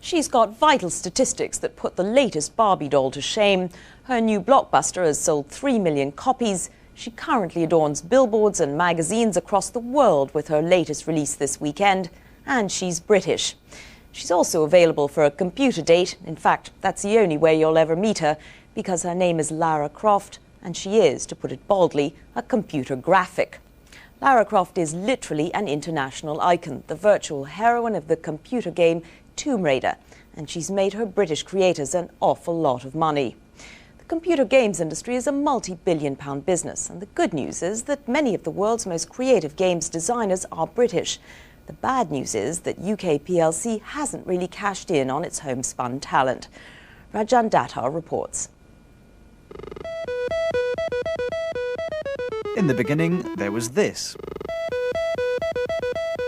She's got vital statistics that put the latest Barbie doll to shame. Her new blockbuster has sold 3 million copies. She currently adorns billboards and magazines across the world with her latest release this weekend. And she's British. She's also available for a computer date. In fact, that's the only way you'll ever meet her, because her name is Lara Croft, and she is, to put it baldly, a computer graphic. Lara Croft is literally an international icon, the virtual heroine of the computer game Tomb Raider, and she's made her British creators an awful lot of money. The computer games industry is a multi-billion-pound business, and the good news is that many of the world's most creative games designers are British. The bad news is that UK PLC hasn't really cashed in on its homespun talent. Rajan Datar reports. In the beginning, there was this.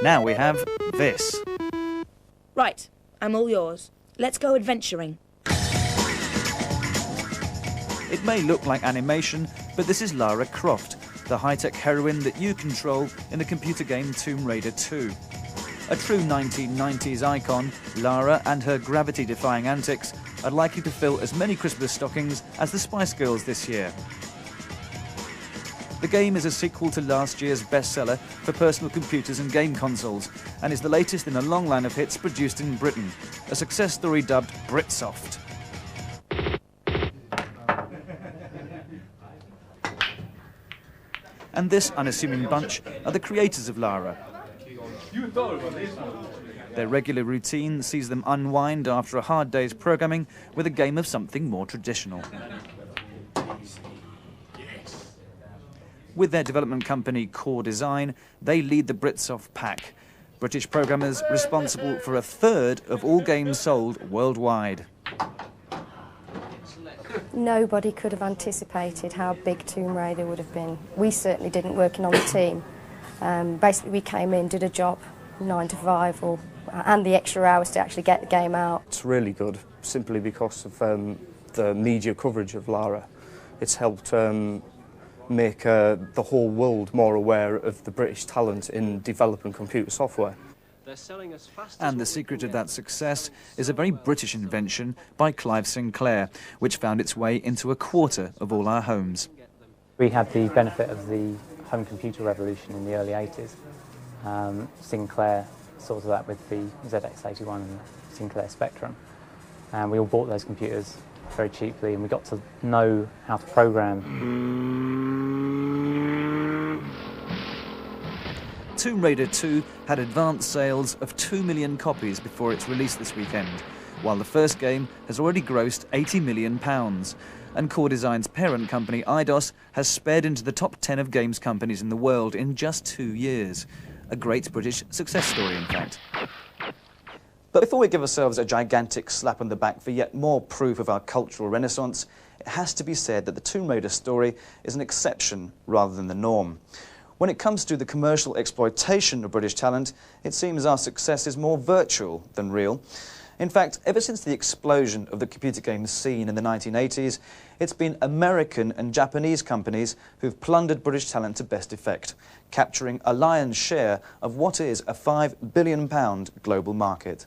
Now we have this. Right, I'm all yours. Let's go adventuring. It may look like animation, but this is Lara Croft, the high-tech heroine that you control in the computer game Tomb Raider 2. A true 1990s icon, Lara and her gravity-defying antics are likely to fill as many Christmas stockings as the Spice Girls this year. The game is a sequel to last year's bestseller for personal computers and game consoles, and is the latest in a long line of hits produced in Britain, a success story dubbed Britsoft. And this unassuming bunch are the creators of Lara. Their regular routine sees them unwind after a hard day's programming with a game of something more traditional. With their development company Core Design, they lead the Britsoft pack, British programmers responsible for a third of all games sold worldwide. Nobody could have anticipated how big Tomb Raider would have been. We certainly didn't, working on the team. Basically, we came in, did a job, 9 to 5, and the extra hours to actually get the game out. It's really good, simply because of the media coverage of Lara. It's helped make the whole world more aware of the British talent in developing computer software. And the secret of that success is a very British invention by Clive Sinclair, which found its way into a quarter of all our homes. We had the benefit of the home computer revolution in the early 80s. Sinclair sorted that with the ZX81 and Sinclair Spectrum. And we all bought those computers very cheaply, and we got to know how to program. Tomb Raider 2 had advanced sales of 2 million copies before its release this weekend, while the first game has already grossed £80 million. And Core Design's parent company, Eidos, has sped into the top 10 of games companies in the world in just 2 years. A great British success story, in fact. But before we give ourselves a gigantic slap on the back for yet more proof of our cultural renaissance, it has to be said that the Tomb Raider story is an exception rather than the norm. When it comes to the commercial exploitation of British talent, it seems our success is more virtual than real. In fact, ever since the explosion of the computer game scene in the 1980s, it's been American and Japanese companies who've plundered British talent to best effect, capturing a lion's share of what is a £5 billion global market.